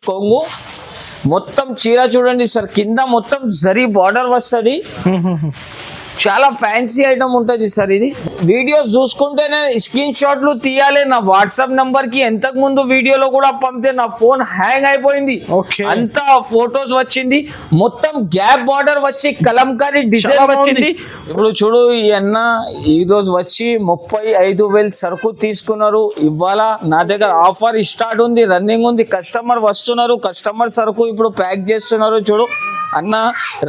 కొంగు మొత్తం చీర చూడండి సార్, కింద మొత్తం జరీ బార్డర్ వస్తుంది. చాలా ఫ్యాన్సీ ఐటమ్ ఉంటుంది సార్. ఇది వీడియోస్ చూసుకుంటేనే స్క్రీన్ షాట్లు తీయాలి. నా వాట్సాప్ నంబర్ కి ఎంతకు ముందు వీడియోలో కూడా పంపితే నా ఫోన్ హ్యాంగ్ అయిపోయింది. అంతా ఫొటోస్ వచ్చింది. మొత్తం గ్యాప్ బార్డర్ వచ్చి కలంకారీ డిజైన్ వచ్చింది. ఇప్పుడు చూడు ఈ అన్న ఈ రోజు వచ్చి 35,000 సరుకు తీసుకున్నారు. ఇవాళ నా దగ్గర ఆఫర్ స్టార్ట్ ఉంది, రన్నింగ్ ఉంది. కస్టమర్ వస్తున్నారు, కస్టమర్ సరుకు ఇప్పుడు ప్యాక్ చేస్తున్నారు. చూడు అన్న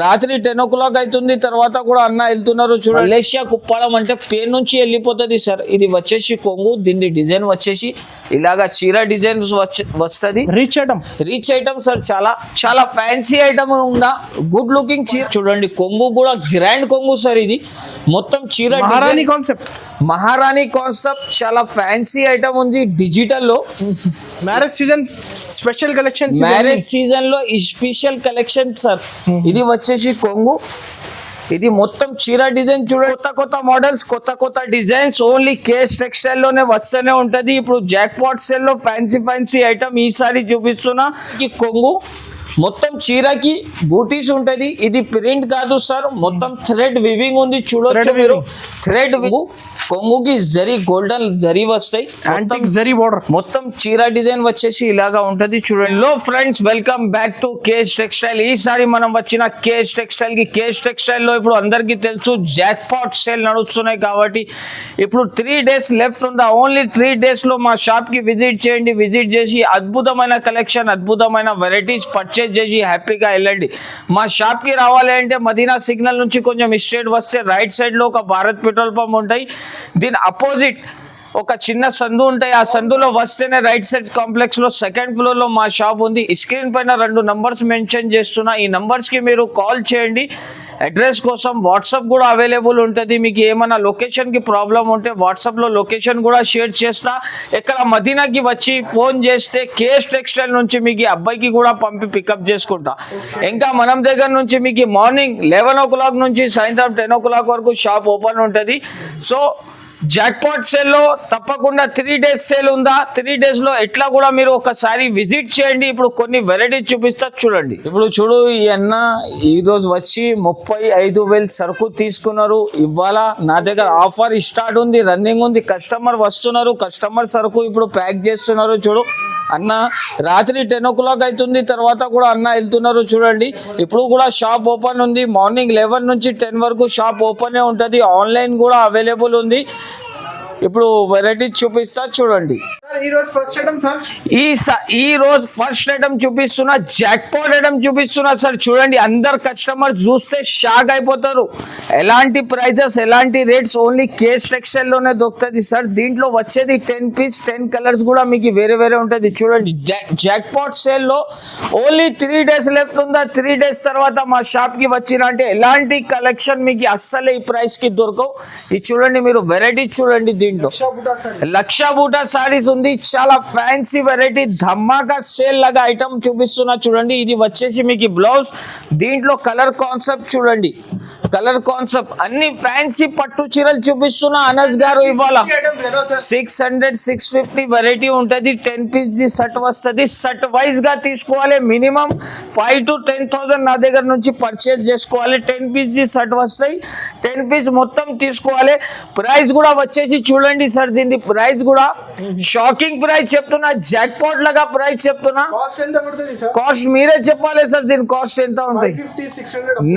రాత్రి 10 o'clock అవుతుంది, తర్వాత కూడా అన్న వెళ్తున్నారు. చూడండి మలేషియా కుప్పాడం అంటే పేరు నుంచి వెళ్ళిపోతుంది సార్. ఇది వచ్చేసి కొంగు, దీని డిజైన్ వచ్చేసి ఇలాగా చీర డిజైన్ వస్తుంది. రీచ్ ఐటమ్ సార్, చాలా చాలా ఫ్యాన్సీ ఐటమ్ ఉందా, గుడ్ లుకింగ్ చీర. చూడండి కొంగు కూడా గ్రాండ్ కొంగు సార్. ఇది మొత్తం చీర మహారాణి కాన్సెప్ట్, చాలా ఫ్యాన్సీ ఐటమ్ ఉంది. డిజిటల్ లో marriage season special collection, marriage season లో స్పెషల్ కలెక్షన్ సార్. ఇది వచ్చేసి కొంగు, ఇది మొత్తం చీర డిజైన్ చూడండి. కొత్త కొత్త మోడల్స్, కొత్త కొత్త డిజైన్స్ ఓన్లీ కేస్ టెక్స్టైల్ లోనే వస్తూనే ఉంటది. ఇప్పుడు జాక్ పాట్ సేల్ లో ఫ్యాన్సీ ఫ్యాన్సీ ఐటమ్ ఈసారి చూపిస్తున్నా. ఈ కొంగు మొత్తం చీరకి బూటీస్ ఉంటది. ఇది ప్రింట్ కాదు సార్, మొత్తం థ్రెడ్ వివింగ్ ఉంది. చూడొచ్చు మీరు, థ్రెడ్ కొంగుకి జరీ గోల్డెన్ జరీ వస్తాయి. మొత్తం చీర డిజైన్ వచ్చేసి ఇలాగా ఉంటది. చూడండి లో friends, welcome back to case textile. ఈసారి మనం వచ్చిన కేస్ టెక్స్టైల్ కి, కేస్ టెక్స్టైల్ లో ఇప్పుడు అందరికి తెలుసు జాక్ పాట్ సేల్ నడుస్తున్నాయి కాబట్టి ఇప్పుడు 3 days లెఫ్ట్ ఉందా. ఓన్లీ 3 days లో మా షాప్ కి విజిట్ చేయండి. విజిట్ చేసి అద్భుతమైన కలెక్షన్, అద్భుతమైన వెరైటీస్ పర్చేజ్ చేసి హ్యాపీగా వెళ్ళండి. మా షాప్ కి రావాలి అంటే మదీనా సిగ్నల్ నుంచి కొంచెం స్ట్రేట్ వస్తే రైట్ సైడ్ లో ఒక భారత్ పెట్రోల్ పంప్ ఉంటాయి. దీని అపోజిట్ ఒక చిన్న సందు ఉంటాయి. ఆ సందులో వస్తేనే రైట్ సైడ్ కాంప్లెక్స్ లో 2nd floor లో మా షాప్ ఉంది. స్క్రీన్ పైన 2 నంబర్స్ మెన్షన్ చేస్తున్నా. ఈ నంబర్స్ కి మీరు కాల్ చేయండి. అడ్రస్ కోసం వాట్సాప్ కూడా అవైలబుల్ ఉంటుంది. మీకు ఏమైనా లొకేషన్ కి ప్రాబ్లం ఉంటే వాట్సాప్ లో లొకేషన్ కూడా షేర్ చేస్తా. ఇక్కడ మదీనాకి వచ్చి ఫోన్ చేస్తే కేస్ టెక్స్టైల్ నుంచి మీకు అబ్బాయికి కూడా పంపి పికప్ చేసుకుంటా. ఇంకా మనం దగ్గర నుంచి మీకు మార్నింగ్ 11 o'clock నుంచి సాయంత్రం 10 o'clock వరకు షాప్ ఓపెన్ ఉంటుంది. సో జాక్ పాట్ సేల్ లో తప్పకుండా 3 days సేల్ ఉందా. 3 days లో ఎట్లా కూడా మీరు ఒకసారి విజిట్ చేయండి. ఇప్పుడు కొన్ని వెరైటీ చూపిస్తా చూడండి. ఇప్పుడు చూడు ఈ అన్న ఈ రోజు వచ్చి 35,000 సరుకు తీసుకున్నారు. ఇవాళ నా దగ్గర ఆఫర్ స్టార్ట్ ఉంది, రన్నింగ్ ఉంది. కస్టమర్ వస్తున్నారు, కస్టమర్ సరుకు ఇప్పుడు ప్యాక్ చేస్తున్నారు. చూడు అన్న రాత్రి 10 o'clock అవుతుంది, తర్వాత కూడా అన్న వెళ్తున్నారు. చూడండి ఇప్పుడు కూడా షాప్ ఓపెన్ ఉంది. మార్నింగ్ 11 నుంచి 10 వరకు షాప్ ఓపెన్ ఉంటుంది. ఆన్లైన్ కూడా అవైలబుల్ ఉంది. ఇప్పుడు వెరైటీ చూపిస్తా చూడండి. ఈ రోజు ఫస్ట్ ఐటమ్ చూపిస్తున్నా, జాక్ పాట్ ఐటమ్ చూపిస్తున్నా సార్. చూడండి అందరు కస్టమర్ చూస్తే షాక్ అయిపోతారు. ఎలాంటి ప్రైజెస్, ఎలాంటి రేట్స్ ఓన్లీ కేస్ టెక్స్టైల్ లోనే దొరుకుతుంది సార్. దీంట్లో వచ్చేది 10 piece 10 కలర్స్ కూడా మీకు వేరే వేరే ఉంటుంది. చూడండి జాక్ పాట్ సేల్ లో ఓన్లీ 3 days లెఫ్ట్ ఉందా. 3 days తర్వాత మా షాప్ కి వచ్చిన అంటే ఎలాంటి కలెక్షన్ మీకు అస్సలు ఈ ప్రైస్ కి దొరకవు. ఇది చూడండి మీరు వెరైటీ చూడండి. దీంట్లో లక్ష బూటా సారీస్ ఉంది. చాలా ఫ్యాన్సీ వెరైటీ ధమాకా సేల్ లాగా ఐటమ్ చూపిస్తున్నా చూడండి. ఇది వచ్చేసి మీకు బ్లౌజ్. దీంట్లో కలర్ కాన్సెప్ట్ చూడండి, కలర్ కాన్సెప్ట్ అన్ని ఫ్యాన్సీ పట్టు చీరలు చూపిస్తున్నా. అనస్ గారు ఇవాళ 600-650 వెరైటీ ఉంటుంది. 10 piece ది సెట్ వస్తుంది. సెట్ వైజ్ గా తీసుకోవాలి. మినిమం 5,000 to 10,000 నా దగ్గర నుంచి పర్చేజ్ చేసుకోవాలి. 10 piece ది సెట్ వస్తాయి. 10 piece మొత్తం తీసుకోవాలి. ప్రైస్ కూడా వచ్చేసి చూడండి సార్. దీని ప్రైస్ కూడా షాకింగ్ ప్రైస్ చెప్తున్నా, జాక్ పాట్ లాగా ప్రైస్ చెప్తున్నా. కాస్ట్ మీరే చెప్పాలి సార్. దీని కాస్ట్ ఎంత ఉంటాయి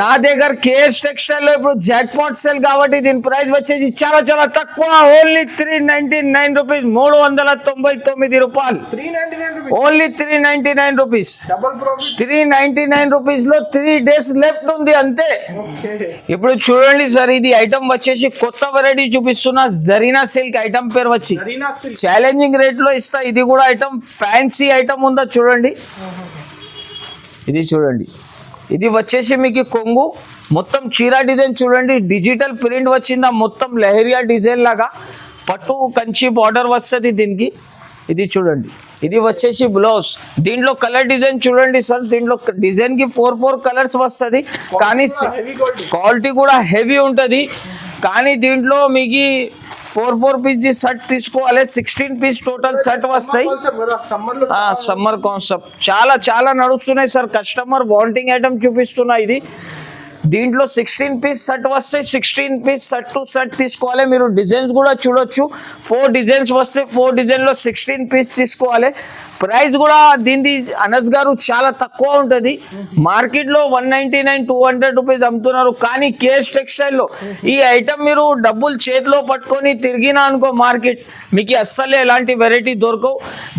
నా దగ్గర కేఎస్ టెక్స్టైల్ లో. ఇప్పుడు జాక్ పాట్ సేల్ కాబట్టి దీని ప్రైస్ వచ్చేసి చాలా చాలా తక్కువ. ఓన్లీ 399 రూపీస్, 399 రూపాయలు. Only 399 rupees. 399 రూపీస్ లో 3 days లెఫ్ట్ ఉంది అంతే. ఇప్పుడు చూడండి సార్, ఇది ఐటమ్ వచ్చేసి కొత్త వెరైటీ చూపిస్తున్నా. జరీనా సిల్క్ ఐటమ్ పేరు వచ్చి ఛాలెంజింగ్ రేట్ లో ఇస్తా. ఇది కూడా ఐటమ్ ఫ్యాన్సీ ఐటమ్ ఉందా చూడండి. ఇది చూడండి, ఇది వచ్చేసి మీకు కొంగు. మొత్తం చీర డిజైన్ చూడండి. డిజిటల్ ప్రింట్ వచ్చిందా, మొత్తం లెహరియా డిజైన్ లాగా పట్టు కంచి బార్డర్ వస్తుంది దీనికి. ఇది చూడండి, ఇది వచ్చేసి బ్లౌజ్. దీంట్లో కలర్ డిజైన్ చూడండి సార్. దీంట్లో డిజైన్ కి 4 కలర్స్ వస్తుంది. కానీ క్వాలిటీ కూడా హెవీ ఉంటుంది. కానీ దీంట్లో మీకు 4 పీస్ షర్ట్ తీసుకోవాలి. 16 పీస్ టోటల్ షర్ట్ వస్తాయి. సమ్మర్ కాన్సెప్ట్ చాలా చాలా నడుస్తున్నాయి సార్. కస్టమర్ వాంటింగ్ ఐటమ్ చూపిస్తున్నా. ఇది దీంట్లో 16 పీస్ షర్ట్ వస్తాయి. 16 పీస్ షర్ట్ టు షర్ట్ తీసుకోవాలి. మీరు డిజైన్స్ కూడా చూడొచ్చు. 4 డిజైన్స్ వస్తాయి. 4 డిజైన్లో 16 పీస్ తీసుకోవాలి. ప్రైస్ కూడా దీనిది అనస్ గారు చాలా తక్కువ ఉంటుంది. మార్కెట్లో 199 200 రూపీస్ అమ్ముతున్నారు. కానీ కేఎస్ టెక్స్టైల్లో ఈ ఐటమ్ మీరు డబ్బులు చేతిలో పట్టుకొని తిరిగినా అనుకో మార్కెట్, మీకు అస్సలే ఎలాంటి వెరైటీ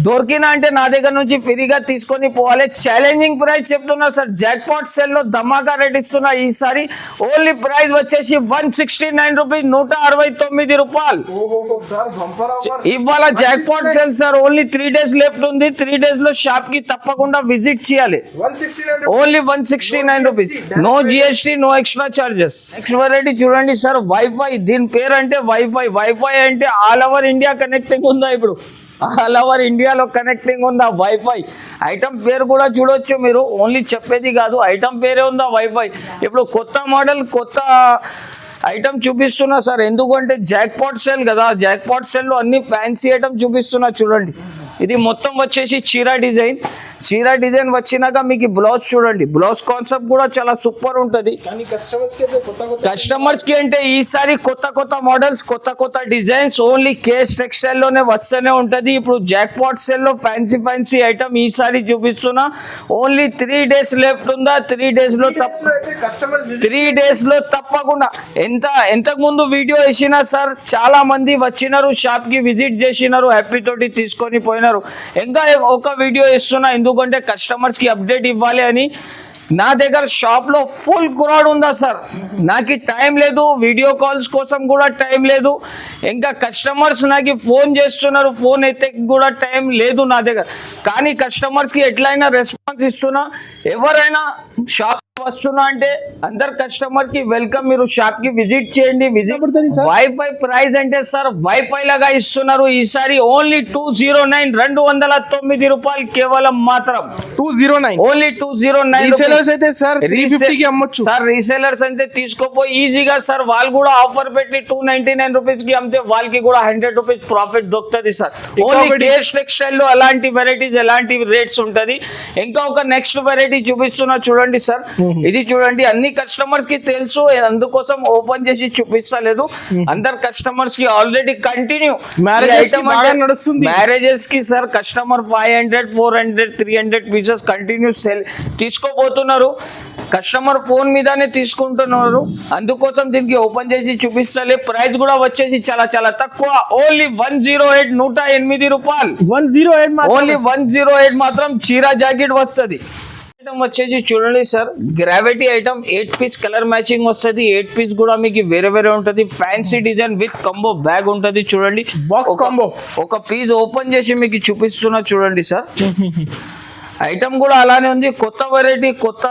దొరికినా అంటే నా దగ్గర నుంచి ఫ్రీగా తీసుకొని పోవాలి. ఛాలెంజింగ్ ప్రైస్ చెప్తున్నా సార్. జాక్పాట్ సెల్లో ధమాకా రేట్ ఇస్తున్నా ఈసారి. ఓన్లీ ప్రైస్ వచ్చేసి 169 రూపీస్, 169 రూపాయలు ఇవాళ jackpot sale sir. Only 3 days left ఉంది. 3 డేస్ లో షాప్ కి తప్పకుండా విజిట్ చేయాలి. Only 169 rupees, no GST, no extra charges. Next variety చూడండి సార్, వైఫై. దీని పేరు అంటే వైఫై. వైఫై అంటే ఆల్ ఓవర్ ఇండియా కనెక్టింగ్ ఉందా? ఇప్పుడు ఆల్ ఓవర్ ఇండియాలో కనెక్టింగ్ ఉందా వైఫై? ఐటమ్ పేరు కూడా చూడొచ్చు మీరు. ఓన్లీ చెప్పేది కాదు, ఐటమ్ పేరే ఉందా వైఫై. ఇప్పుడు కొత్త మోడల్ కొత్త ఐటమ్ చూపిస్తున్నా సార్. ఎందుకంటే జాక్పాట్ సెల్ కదా, జాక్పాట్ సెల్లో అన్ని ఫ్యాన్సీ ఐటమ్ చూపిస్తున్నా చూడండి. ఇది మొత్తం వచ్చేసి చీరా డిజైన్. చీరా డిజైన్ వచ్చినాక మీకు బ్లౌజ్ చూడండి. బ్లౌజ్ కాన్సెప్ట్ కూడా చాలా సూపర్ ఉంటుంది. కస్టమర్స్ కి అంటే ఈసారి కొత్త కొత్త మోడల్స్, కొత్త కొత్త డిజైన్స్ ఓన్లీ కేఎస్ టెక్స్టైల్ లోనే వస్తూనే ఉంటది. ఇప్పుడు జాక్పాట్ సెల్ లో ఫ్యాన్సీ ఫ్యాన్సీ ఐటమ్ ఈసారి చూపిస్తున్నా. ఓన్లీ 3 డేస్ లెఫ్ట్ ఉందా? 3 డేస్ లో 3 డేస్ లో తప్పకుండా. ఎంతకు ముందు వీడియో వేసినా సార్, చాలా మంది వచ్చినారు షాప్ కి, విజిట్ చేసినారు, హ్యాపీ తోటి తీసుకొని పోయినారు. ఇంకా ఒక వీడియో ఇస్తున్నా ఎందుకంటే కస్టమర్స్ కి అప్డేట్ ఇవ్వాలి అని. నా దగ్గర షాప్ లో ఫుల్ క్రౌడ్ ఉందా సార్. నాకు టైం లేదు, వీడియో కాల్స్ కోసం కూడా టైం లేదు. ఇంకా కస్టమర్స్ నాకు ఫోన్ చేస్తున్నారు, ఫోన్ ఎత్తే కూడా టైం లేదు నా దగ్గర. కానీ కస్టమర్స్ కి ఎట్లయినా రెస్పాన్స్ ఇస్తున్నా. ఎవరైనా షాప్ వస్తున్నా అంటే అందరు కస్టమర్ కి వెల్కమ్. మీరు షాప్ కి విజిట్ చేయండి. వైఫై ప్రైస్ అంటే సార్ వైఫై లాగా ఇస్తున్నారు ఈసారి. ఓన్లీ 209, 209 రూపాయలు కేవలం మాత్రం. 209 ఓన్లీ 209. అయితే సార్ 350 కి అమ్మొచ్చు సార్. రీసేలర్స్ అంటే తీసుకోపోయి ఈజీగా సార్. వాళ్ళు కూడా ఆఫర్ పెట్టి 299 రూపీస్ కి అమ్మితే వాళ్ళకి కూడా 100 రూపీస్ ప్రాఫిట్ దొరుకుతుంది సార్. ఓన్లీ కేఎస్ టెక్స్టైల్ లో అలాంటి వెరైటీస్, ఎలాంటి రేట్స్ ఉంటది. ఇంకా ఒక నెక్స్ట్ వెరైటీ చూపిస్తున్నా చూడండి సార్. ఇది చూడండి, అన్ని కస్టమర్స్ కి తెలుసు, అందుకోసం ఓపెన్ చేసి చూపిస్తలేదు. అందరు కస్టమర్స్ కి ఆల్రెడీ కంటిన్యూ మ్యారేజెస్ కి sir customer 500 400 300 pieces continue sell తీసుకోబోతున్నారు. కస్టమర్ ఫోన్ మీదనే తీసుకుంటున్నారు, అందుకోసం దీనికి ఓపెన్ చేసి చూపిస్తలే. ప్రైస్ కూడా వచ్చేసి చాలా చాలా తక్కువ. ఓన్లీ 108, 108 రూపాయలు. 108 ఓన్లీ 108 మాత్రం చీరా జాకెట్ వస్తుంది. ఐటమ్ వచ్చేసి చూడండి sir, gravity item 8 piece colour matching వస్తుంది. 8 పీస్ కూడా మీకు వేరే వేరే ఉంటది. Fancy design with combo bag ఉంటది చూడండి. Box combo. ఒక పీస్ ఓపెన్ చేసి మీకు చూపిస్తున్నా చూడండి సార్. ఐటమ్ కూడా అలానే ఉంది. కొత్త వెరైటీ, కొత్త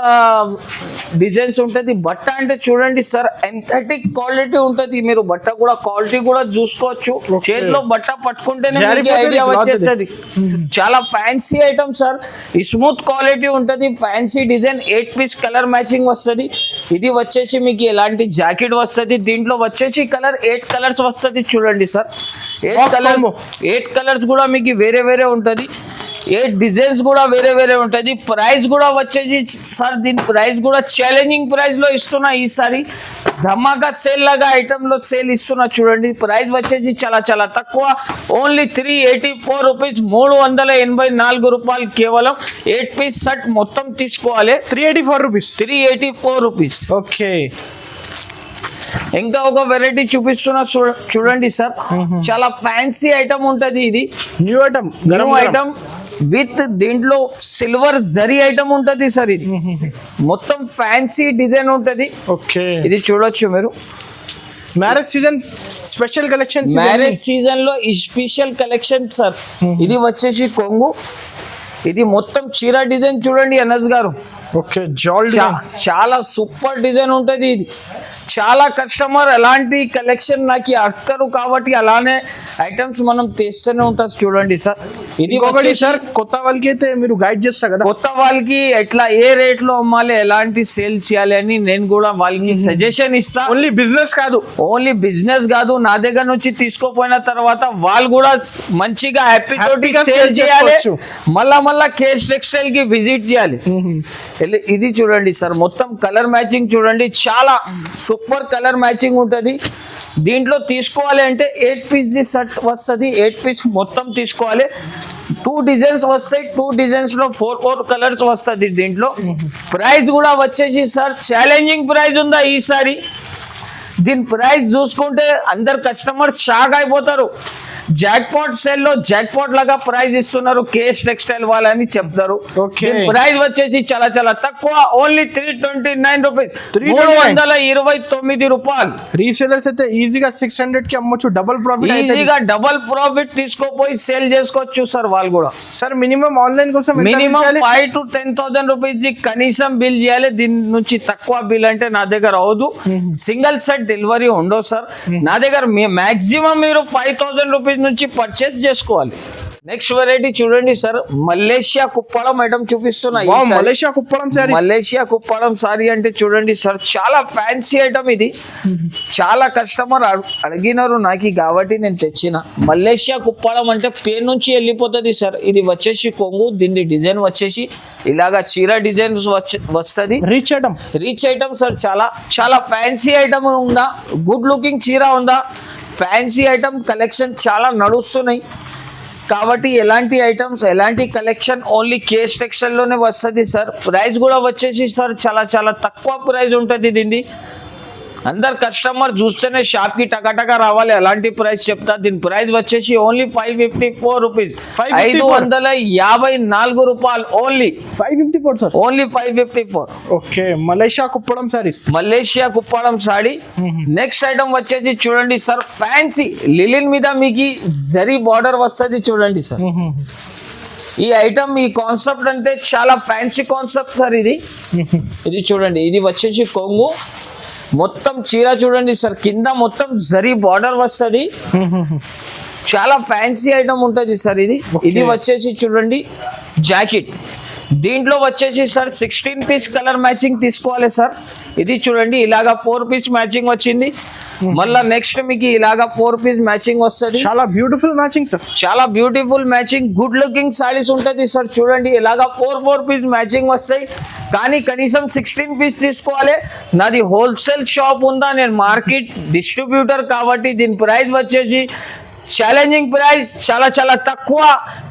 డిజైన్స్ ఉంటుంది. బట్ట అంటే చూడండి సార్, ఎంథెటిక్ క్వాలిటీ ఉంటుంది. మీరు బట్ట కూడా క్వాలిటీ కూడా చూసుకోవచ్చు. చేతిలో బట్ట పట్టుకుంటేనే మీకు ఐడియా వచ్చేస్తుంది. చాలా fancy item sir. Smooth quality ఉంటుంది. Fancy design 8 piece colour matching వస్తుంది. ఇది వచ్చేసి మీకు ఎలాంటి జాకెట్ వస్తుంది. దీంట్లో వచ్చేసి కలర్ 8 కలర్స్ వస్తుంది చూడండి సార్. 8 కలర్స్ కూడా మీకు వేరే వేరే ఉంటుంది. 8 డిజైన్స్ కూడా వేరే వేరే ఉంటుంది. ప్రైస్ కూడా వచ్చేసి సార్, దీని ప్రైస్ కూడా ఛాలెంజింగ్ ప్రైస్ లో ఇస్తున్నా ఈసారి. ధమాకా సేల్ లాగా ఐటమ్ లో సేల్ ఇస్తున్నా చూడండి. ప్రైస్ వచ్చేసి చాలా చాలా తక్కువ. ఓన్లీ 384 రూపీస్, 384 రూపాయలు కేవలం. 8 పీస్ షర్ట్ మొత్తం తీసుకోవాలి. 384 రూపీస్. ఓకే. ఇంకా ఒక వెరైటీ చూపిస్తున్నా చూడండి సార్. చాలా ఫ్యాన్సీ ఐటమ్ ఉంటది. ఇది న్యూ ఐటమ్ విత్ దీంట్లో సిల్వర్ జరీ ఐటమ్ ఉంటది సార్. ఇది మొత్తం ఫ్యాన్సీ డిజైన్ ఉంటది. ఓకే. ఇది చూడొచ్చు మీరు. Marriage season special collection. Marriage season లో ఈ స్పెషల్ కలెక్షన్ సార్. ఇది వచ్చేసి కొంగు. ఇది మొత్తం చీరా డిజైన్ చూడండి అనస్ గారు. ఓకే. చాలా సూపర్ డిజైన్ ఉంటది. ఇది చాలా కస్టమర్ ఎలాంటి కలెక్షన్ నాకు అడతారు కాబట్టి అలానే ఐటమ్స్ మనం తెస్తూనే ఉంటాం చూడండి సార్. ఇది ఒకటి వచ్చేసి సార్ కొత్త వాళ్ళకి అయితే మీరు గైడ్ చేస్తారు కదా, కొత్త వాళ్ళకి ఎట్లా ఏ రేట్ లో అమ్మాలి, ఎలాంటి సేల్ చేయాలి అని నేను కూడా వాళ్ళకి సజెషన్ ఇస్తా. ఓన్లీ బిజినెస్ కాదు, ఓన్లీ బిజినెస్ కాదు, నా దగ్గర నుంచి తీసుకోపోయిన తర్వాత వాళ్ళు కూడా మంచిగా హ్యాపీ తోటి హ్యాపీగా సేల్ sell చేయాలి, చేసుకోవచ్చు. మళ్ళా కేస్ టెక్స్టైల్ కి విజిట్ చేయాలి. ఇది చూడండి సార్, మొత్తం కలర్ మ్యాచింగ్ చూడండి, చాలా సూపర్ కలర్ మ్యాచింగ్ ఉంటది. దీంట్లో తీసుకోవాలి అంటే 8 పీస్ ది సెట్ వస్తుంది, 8 పీస్ మొత్తం తీసుకోవాలి. 2 డిజైన్స్ వస్తాయి, 2 డిజైన్స్ లో 4 కలర్స్ వస్తుంది. దీంట్లో ప్రైస్ కూడా వచ్చేసి సార్ ఛాలెంజింగ్ ప్రైస్ ఉందా ఈసారి. దీని ప్రైస్ చూసుకుంటే అందరు కస్టమర్స్ షాక్ అయిపోతారు. జాక్పాట్ సేల్ లో జాక్పాట్ లాగా ప్రైస్ ఇస్తున్నారు కేఎస్ టెక్స్టైల్ వాళ్ళని చెప్తారు. Okay. ప్రైస్ వచ్చేసి చాలా చాలా తక్కువ, ఓన్లీ 329 రూపీస్, 329 రూపాయలు. రీసేలర్స్ అయితే ఈజీగా 600 కి అమ్మొచ్చు, డబుల్ ప్రాఫిట్ అయితే. ఈజీగా డబల్ ప్రాఫిట్ తీసుకోపోయి సేల్ చేసుకోవచ్చు సార్ వాళ్ళు కూడా. సార్ మినిమం ఆన్లైన్ కోసం ఎంత మినిమం బిల్ చేయాలి? 5 to 10,000 రూపీస్ ది కనీసం బిల్ చేయాలి. దీని నుంచి తక్కువ బిల్ అంటే నా దగ్గర అవదు. సింగిల్ సెట్ డెలివరీ ఉండవు సార్ నా దగ్గర. మాక్సిమం మీరు 5,000 రూపీస్ నుంచి పర్చేస్ చేసుకోవాలి. నెక్స్ట్ వెరైటీ చూడండి సార్, మలేషియా కుప్పడం ఐటమ్ చూపిస్తున్నా. Wow, Malaysia Kuppadam sorry. Malaysia Kuppadam sorry అంటే చూడండి సార్, చాలా ఫ్యాన్సీ ఐటమ్ ఇది. చాలా కస్టమర్ అడిగినారు నాకు కాబట్టి నేను తెచ్చిన. మలేషియా కుప్పడం అంటే పేరు నుంచి వెళ్ళిపోతుంది సార్. ఇది వచ్చేసి కొంగు, దీని డిజైన్ వచ్చేసి ఇలాగా చీర డిజైన్ వస్తుంది. రీచ్ ఐటమ్ సార్, చాలా చాలా ఫ్యాన్సీ ఐటమ్ ఉందా, గుడ్ లుకింగ్ చీర ఉందా, ఫ్యాన్సీ ఐటమ్ కలెక్షన్ చాలా నడుస్తున్నాయి కాబట్టి ఎలాంటి ఐటమ్స్ ఎలాంటి కలెక్షన్ ఓన్లీ కేఎస్ టెక్స్టైల్ లోనే వస్తుంది సార్. ప్రైస్ కూడా వచ్చేసి సార్ చాలా చాలా తక్కువ ప్రైస్ ఉంటుంది దీన్ని. అందరు కస్టమర్ చూస్తేనే షాప్ కి టకాటకా రావాలి, అలాంటి ప్రైస్ చెప్తా. దీని ప్రైస్ వచ్చేసి ఓన్లీ 554 రూపీస్, 554 రూపాయలు only. 554 sir, only 554. Okay, Malaysia Kuppadam saris. Malaysia Kuppadam saree. Next item వచ్చేసి చూడండి సార్, ఫ్యాన్సీ లిలిన్ మీద మీకు జరీ బార్డర్ వస్తుంది చూడండి సార్. ఈ ఐటమ్ ఈ కాన్సెప్ట్ అంటే చాలా ఫ్యాన్సీ కాన్సెప్ట్ సార్ ఇది. ఇది చూడండి, ఇది వచ్చేసి కొంగు, మొత్తం చీర చూడండి సార్, కింద మొత్తం జరీ బార్డర్ వస్తుంది. చాలా ఫ్యాన్సీ ఐటమ్ ఉంటుంది సార్ ఇది. ఇది వచ్చేసి చూడండి జాకెట్, దీంట్లో వచ్చేసి సార్ 16 పీస్ కలర్ మ్యాచింగ్ తీసుకోవాలి సార్. ఇది చూడండి ఇలాగా 4 పీస్ మ్యాచింగ్ వచ్చింది. మళ్ళా నెక్స్ట్ మీకు ఇలాగా 4 పీస్ మ్యాచింగ్ వస్తుంది. చాలా బ్యూటిఫుల్ మ్యాచింగ్ సార్, చాలా beautiful matching, good looking saris ఉంటుంది సార్. చూడండి ఇలాగా 4 పీస్ మ్యాచింగ్ వస్తాయి, కానీ కనీసం 16 పీస్ తీసుకోవాలి. నాది హోల్సేల్ షాప్ ఉందా, నేను మార్కెట్ డిస్ట్రిబ్యూటర్ కాబట్టి దీని ప్రైస్ వచ్చేసి ఛాలెంజింగ్ ప్రైస్, చాలా చాలా తక్కువ.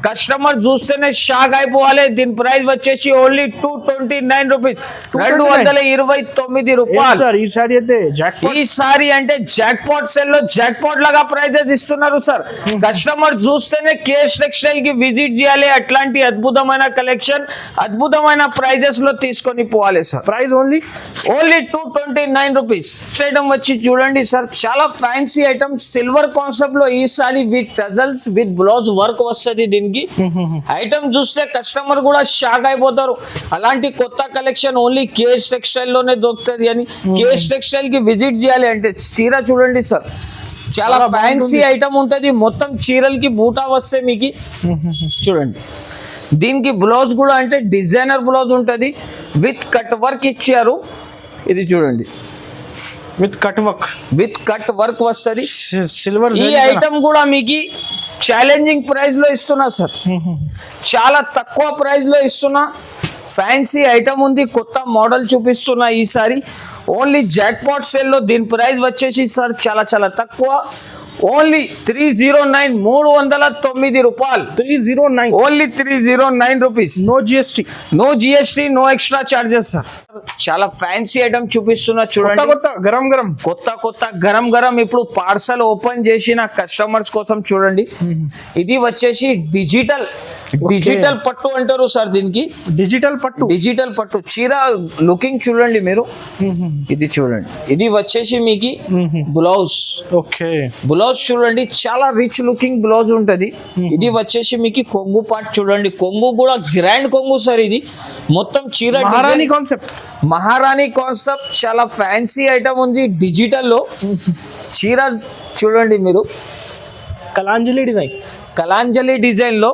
కస్టమర్ చూస్తేనే షాక్ అయిపోవాలి. దీని ప్రైస్ వచ్చేసి ఓన్లీ 229 రూపీస్, 229 రూపాయలు. ఈ సారీ అయితే ఈ సారీ అంటే జాక్పాట్ సెల్ లో జాక్పాట్ లాగా ప్రైజెస్ ఇస్తున్నారు సార్. కస్టమర్ చూస్తేనే కేఎస్ టెక్స్టైల్ కి విజిట్ చేయాలి, అట్లాంటి అద్భుతమైన కలెక్షన్ అద్భుతమైన ప్రైజెస్ లో తీసుకొని పోవాలి sir. Price only 229 rupees. Item వచ్చి చూడండి సార్, చాలా ఫ్యాన్సీ ఐటమ్, సిల్వర్ కాన్సెప్ట్ లో ఈ sorry with tassels with blouse work వస్తుంది. దీనికి ఐటమ్ చూస్తే కస్టమర్ కూడా షాక్ అయిపోతారు. అలాంటి కొత్త కలెక్షన్ ఓన్లీ కేఎస్ టెక్స్టైల్ లోనే దొరుకుతుంది అని కేఎస్ టెక్స్టైల్ కి విజిట్ చేయాలి అంటే. చీర చూడండి సార్, చాలా ఫ్యాన్సీ ఐటమ్ ఉంటుంది, మొత్తం చీరలకి బూటా వస్తే మీకు చూడండి. దీనికి బ్లౌజ్ కూడా అంటే డిజైనర్ బ్లౌజ్ ఉంటుంది, విత్ కట్ వర్క్ ఇచ్చారు. ఇది చూడండి, విత్ కట్ వర్క్ వస్తుంది. సిల్వర్. ఈ ఐటమ్ కూడా మీకు ఛాలెంజింగ్ ప్రైస్ లో ఇస్తున్నా సార్, చాలా తక్కువ ప్రైస్ లో ఇస్తున్నా. ఫ్యాన్సీ ఐటమ్ ఉంది, కొత్త మోడల్ చూపిస్తున్నా ఈసారి. ఓన్లీ జాక్పాట్ సేల్ లో దీని ప్రైస్ వచ్చేసి సార్ చాలా చాలా తక్కువ, ఓన్లీ 309, 309 రూపాయలు. 309, only 309 rupees. No GST, no extra charges sir. చాలా ఫ్యాన్సీ ఐటమ్ చూపిస్తున్నా చూడండి, కొత్త గరం ఇప్పుడు పార్సల్ ఓపెన్ చేసిన కస్టమర్స్ కోసం చూడండి. ఇది వచ్చేసి డిజిటల్ పట్టు అంటారు సార్ దీనికి. డిజిటల్ పట్టు చీర లుకింగ్ చూడండి మీరు. ఇది చూడండి, ఇది వచ్చేసి మీకు బ్లౌజ్. బ్లౌజ్ చూడండి, చాలా రిచ్ లుకింగ్ బ్లౌజ్ ఉంటది. ఇది వచ్చేసి మీకు కొంగు పార్ట్ చూడండి, కొంగు కూడా గ్రాండ్ కొంగు సార్. ఇది మొత్తం చీర మహారాణి కాన్సెప్ట్. మహారాణి కాన్సెప్ట్ చాలా ఫ్యాన్సీ ఐటమ్ ఉంది డిజిటల్లో. చీర చూడండి మీరు, కలాంజలి డిజైన్. కలాంజలి డిజైన్లో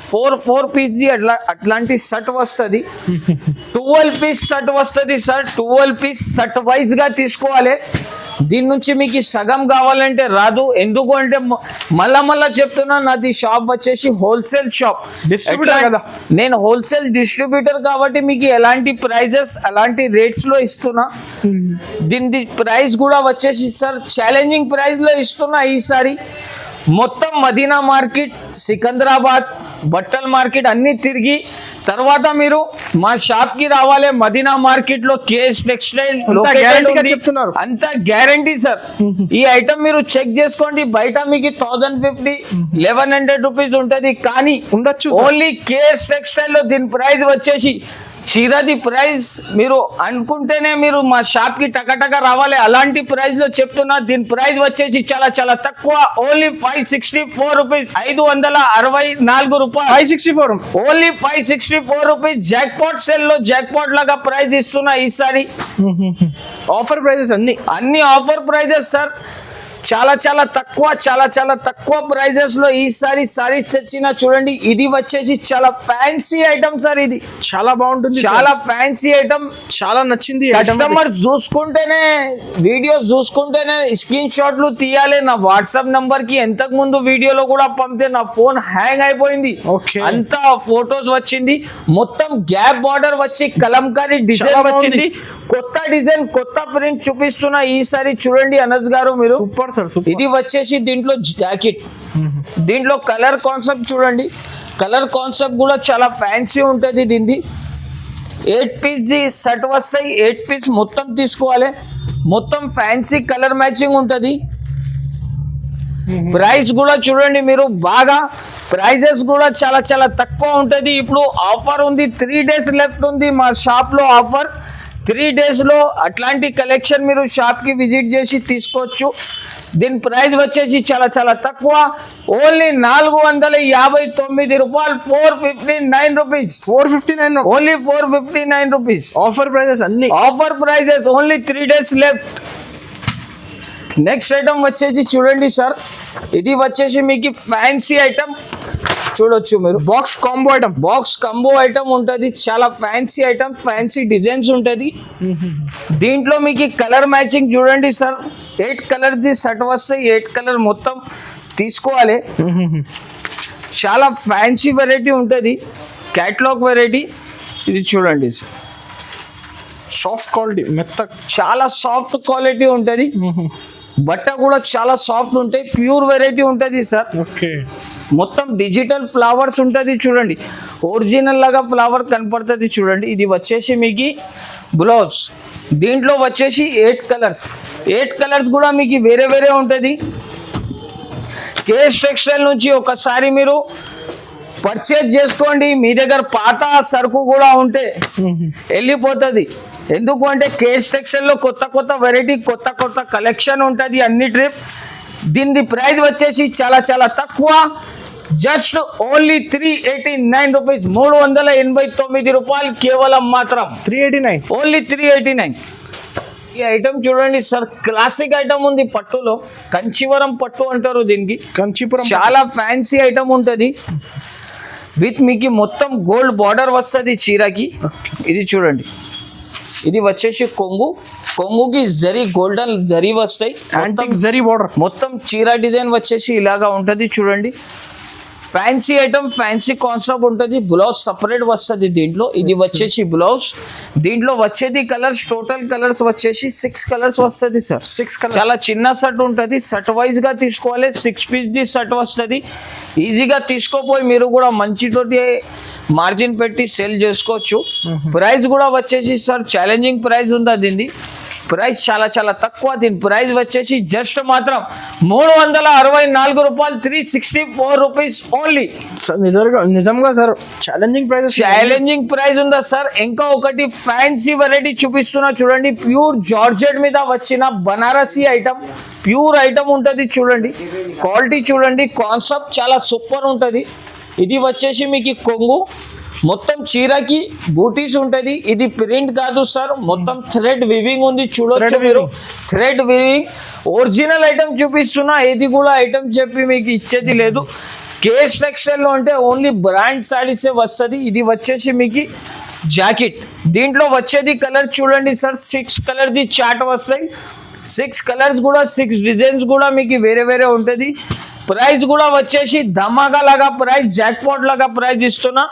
4 పీస్ది అట్లాంటి షర్ట్ వస్తుంది. 12 పీస్ షర్ట్ వస్తుంది సార్. 12 పీస్ షర్ట్ వైజ్గా తీసుకోవాలి. దీని నుంచి మీకు సగం కావాలంటే రాదు. ఎందుకు అంటే మళ్ళా చెప్తున్నా, నాది షాప్ వచ్చేసి హోల్సేల్ షాప్, డిస్ట్రిబ్యూటర్ కదా. నేను హోల్సేల్ డిస్ట్రిబ్యూటర్ కాబట్టి మీకు ఎలాంటి ప్రైజెస్ అలాంటి రేట్స్ లో ఇస్తున్నా. దీని ప్రైస్ కూడా వచ్చేసి సార్ ఛాలెంజింగ్ ప్రైస్ లో ఇస్తున్నా ఈసారి. మొత్తం మదీనా మార్కెట్, సికింద్రాబాద్, బట్టల్ మార్కెట్ అన్ని తిరిగి తర్వాత మీరు మా షాప్ కి రావాలి. మదీనా మార్కెట్ లో కేఎస్ టెక్స్టైల్ చెప్తున్నారు, అంత గ్యారంటీ సార్. ఈ ఐటమ్ మీరు చెక్ చేసుకోండి. బయట మీకు 1050 1100 రూపీస్ ఉంటది, కానీ ఉండొచ్చు ఓన్లీ కేఎస్ టెక్స్టైల్ లో దీని ప్రైస్ వచ్చేసి చీరది ప్రైస్ మీరు అనుకుంటేనే మీరు మా షాప్ కి టకటక రావాలి. అలాంటి ప్రైస్ లో చెప్తున్నా. దీని ప్రైస్ వచ్చేసి చాలా చాలా తక్కువ, ఓన్లీ 564 రూపీస్, 564 రూపాయలు. 564 only 564 rupees. Jackpot sale లో జాక్ పాట్ లాగా ప్రైస్ ఇస్తున్నా ఈసారి. ఆఫర్ ప్రైజెస్ అన్ని ఆఫర్ ప్రైజెస్ సార్. చాలా చాలా తక్కువ ప్రైజెస్ లో ఈసారి సారీస్ తెచ్చిన. చూడండి, ఇది వచ్చేసి చాలా ఫ్యాన్సీ ఐటమ్ సార్. ఇది చాలా బాగుంటుంది, చాలా ఫ్యాన్సీ ఐటమ్, చాలా నచ్చింది. కస్టమర్ చూసుకుంటేనే, వీడియోస్ చూసుకుంటేనే స్క్రీన్ షాట్లు తీయాలి. నా వాట్సాప్ నంబర్ కి ఎంతకు ముందు వీడియోలో కూడా పంపితే నా ఫోన్ హ్యాంగ్ అయిపోయింది. అంత ఫొటోస్ వచ్చింది. మొత్తం గ్యాప్ బార్డర్ వచ్చి కలంకారీ డిజైన్ వచ్చింది. కొత్త డిజైన్, కొత్త ప్రింట్ చూపిస్తున్నా ఈసారి. చూడండి అనస్ గారు మీరు, ఇది వచ్చేసి దీంట్లో జాకెట్. దీంట్లో కలర్ కాన్సెప్ట్ చూడండి. కలర్ కాన్సెప్ట్ కూడా చాలా ఫ్యాన్సీ ఉంటుంది. దీనిది 8 పీస్ ది షర్ట్ వస్తాయి. 8 పీస్ మొత్తం తీసుకోవాలి. మొత్తం ఫ్యాన్సీ కలర్ మ్యాచింగ్ ఉంటుంది. ప్రైస్ కూడా చూడండి మీరు, బాగా ప్రైజెస్ కూడా చాలా చాలా తక్కువ ఉంటుంది. ఇప్పుడు ఆఫర్ ఉంది, 3 డేస్ లెఫ్ట్ ఉంది మా షాప్ లో ఆఫర్. 3 డేస్ లో అట్లాంటి కలెక్షన్ మీరు షాప్ కి విజిట్ చేసి తీసుకోవచ్చు. దీని ప్రైస్ వచ్చేసి చాలా చాలా తక్కువ, ఓన్లీ 459 రూపాయలు, 459 rupees. 459 only 459 rupees. Offer prices అన్ని offer prices, only 3 days left. Next item వచ్చేసి చూడండి సార్, ఇది వచ్చేసి మీకు ఫ్యాన్సీ ఐటమ్ చూడొచ్చు మీరు. బాక్స్ కాంబో ఐటమ్ ఉంటుంది. చాలా ఫ్యాన్సీ ఐటమ్, ఫ్యాన్సీ డిజైన్స్ ఉంటుంది. దీంట్లో మీకు కలర్ మ్యాచింగ్ చూడండి సార్. 8 కలర్ ది షర్ట్ వస్తాయి. 8 కలర్ మొత్తం తీసుకోవాలి. చాలా ఫ్యాన్సీ వెరైటీ ఉంటుంది, క్యాటలాగ్ వెరైటీ. ఇది చూడండి సార్, సాఫ్ట్ క్వాలిటీ, మెత్త, చాలా సాఫ్ట్ క్వాలిటీ ఉంటుంది. బట్ట కూడా చాలా సాఫ్ట్ ఉంటాయి. ప్యూర్ వెరైటీ ఉంటుంది సార్. మొత్తం డిజిటల్ ఫ్లవర్స్ ఉంటుంది. చూడండి, ఒరిజినల్ లాగా ఫ్లవర్ కనపడుతుంది. చూడండి, ఇది వచ్చేసి మీకు బ్లౌజ్. దీంట్లో వచ్చేసి 8 కలర్స్ కూడా మీకు వేరే వేరే ఉంటుంది. కేఎస్ టెక్స్టైల్ నుంచి ఒకసారి మీరు పర్చేజ్ చేసుకోండి. మీ దగ్గర పాత సరుకు కూడా ఉంటే వెళ్ళిపోతుంది. ఎందుకు అంటే కేఎస్ టెక్స్టైల్ లో కొత్త వెరైటీ, కొత్త కలెక్షన్ ఉంటుంది అన్ని ట్రిప్. దీని ప్రైస్ వచ్చేసి చాలా చాలా తక్కువ, జస్ట్ ఓన్లీ 389 రూపీస్, 389 రూపాయలు కేవలం మాత్రం. 389, ఓన్లీ 389. ఈ ఐటమ్ చూడండి సార్, క్లాసిక్ ఐటమ్ ఉంది పట్టులో. కంచివరం పట్టు అంటారు దీనికి. కంచిపురం చాలా ఫ్యాన్సీ ఐటమ్ ఉంటుంది. విత్ మీకు మొత్తం గోల్డ్ బార్డర్ వస్తుంది చీరకి. ఇది చూడండి, ఇది వచ్చేసి కొంగుకి గోల్డెన్ జరీ వస్తాయి. జరీ బార్డర్ మొత్తం చీర డిజైన్ వచ్చేసి ఇలాగా ఉంటుంది. చూడండి, ఫ్యాన్సీ ఐటమ్, ఫ్యాన్సీ కాన్సెప్ట్ ఉంటుంది. బ్లౌజ్ సపరేట్ వస్తుంది దీంట్లో. ఇది వచ్చేసి బ్లౌజ్. దీంట్లో వచ్చేది కలర్స్, టోటల్ కలర్స్ వచ్చేసి 6 కలర్స్ వస్తుంది సార్. 6 కలర్స్. చాలా చిన్న షర్ట్ ఉంటుంది. షర్ట్ వైజ్ గా తీసుకోవాలి. 6 పీస్ ది షర్ట్ వస్తుంది. ఈజీగా తీసుకోపోయి మీరు కూడా మంచితోటి మార్జిన్ పెట్టి సేల్ చేసుకోవచ్చు. ప్రైస్ కూడా వచ్చేసి సార్ ఛాలెంజింగ్ ప్రైస్ ఉందా దీన్ని. ప్రైస్ చాలా చాలా తక్కువ. దీని ప్రైస్ వచ్చేసి జస్ట్ మాత్రం 364 రూపాయలు, 364 రూపీస్ ఓన్లీ. నిజంగా సార్ ఛాలెంజింగ్ ప్రైస్ ఉందా సార్. ఇంకా ఒకటి ఫ్యాన్సీ వెరైటీ చూపిస్తున్నా చూడండి. ప్యూర్ జార్జెట్ మీద వచ్చిన బనారసీ ఐటమ్, ప్యూర్ ఐటమ్ ఉంటుంది. చూడండి, క్వాలిటీ చూడండి, కాన్సెప్ట్ చాలా సూపర్ ఉంటుంది. ఇది వచ్చేసి మీకు కొంగు. మొత్తం చీరకి బూటీస్ ఉంటది. ఇది ప్రింట్ కాదు సార్, మొత్తం థ్రెడ్ వివింగ్ ఉంది, చూడొచ్చు Thread మీరు. థ్రెడ్ వివింగ్ ఒరిజినల్ ఐటమ్ చూపిస్తున్నా, ఏది కూడా ఐటమ్ చెప్పి మీకు ఇచ్చేది లేదు. కేఎస్ టెక్స్టైల్ లో అంటే ఓన్లీ బ్రాండ్ సారీసే వస్తుంది. ఇది వచ్చేసి మీకు జాకెట్, దీంట్లో వచ్చేది కలర్ చూడండి సార్, 6 కలర్ ది చార్ట్ వస్తాయి. 6 కలర్స్ కూడా 6 డిజైన్స్ కూడా మీకు వేరే వేరే ఉంటుంది. ప్రైస్ కూడా వచ్చేసి ధమాకా లాగా ప్రైస్, జాక్ పాట్ లాగా ప్రైస్ ఇస్తున్నా.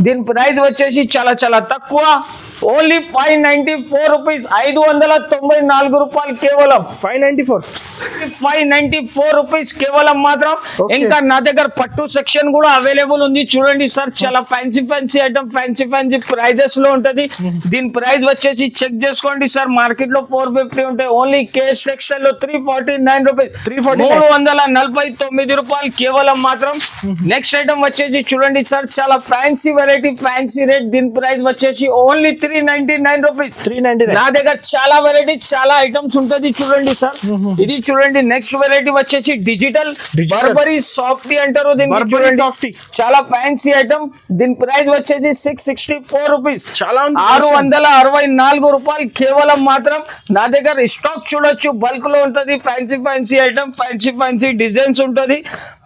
దీని ప్రైస్ వచ్చేసి చాలా చాలా తక్కువ, ఓన్లీ 594 రూపీస్, 594 రూపాయలు కేవలం. 594 రూపీస్ కేవలం మాత్రం. Okay. ఇంకా నా దగ్గర పట్టు సెక్షన్ కూడా అవైలబుల్ ఉంది, చూడండి సార్. చాలా fancy fancy item, fancy fancy prices లో ఉంటది. దీని ప్రైస్ వచ్చేసి చెక్ చేసుకోండి సార్, మార్కెట్ లో 450 ఉంటాయి, ఓన్లీ కేఎస్ టెక్స్టైల్ లో 349 రూపీస్, 349 రూపాయలు కేవలం మాత్రం. నెక్స్ట్ ఐటమ్ వచ్చేసి చూడండి సార్, చాలా ఫ్యాన్సీ వెరైటీ, ఫ్యాన్సీ రేట్. దీని ప్రైస్ వచ్చేసి ఓన్లీ 399 రూపీస్. 399. నా దగ్గర చాలా వెరైటీ, చాలా ఐటమ్స్ ఉంటది, చూడండి సార్. ఇది చూడండి. నెక్స్ట్ వెరైటీ వచ్చేసి డిజిటల్ బర్బరీ సాఫ్టీ అంటారు దీన్ని, Burberry చూడండి. softy. చాలా ఫ్యాన్సీ ఐటమ్. దీని ప్రైస్ వచ్చేసి 664 రూపీస్, చాలా ఉంది. 664 రూపాయలు కేవలం మాత్రం. నా దగ్గర స్టాక్ చూడొచ్చు, బల్క్ లో ఉంటది. Fancy fancy item, fancy fancy designs ఉంటది.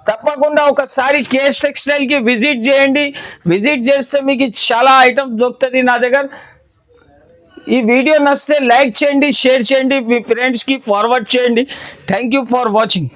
తప్పకుండా ఒకసారి కేఎస్ టెక్స్టైల్ కి విజిట్ చేయండి. విజిట్ చేస్తే మీకు చాలా ఐటమ్స్ దొరుకుతుంది నా దగ్గర. ఈ వీడియో నచ్చితే లైక్ చేయండి, షేర్ చేయండి, మీ ఫ్రెండ్స్ కి ఫార్వర్డ్ చేయండి. Thank you for watching.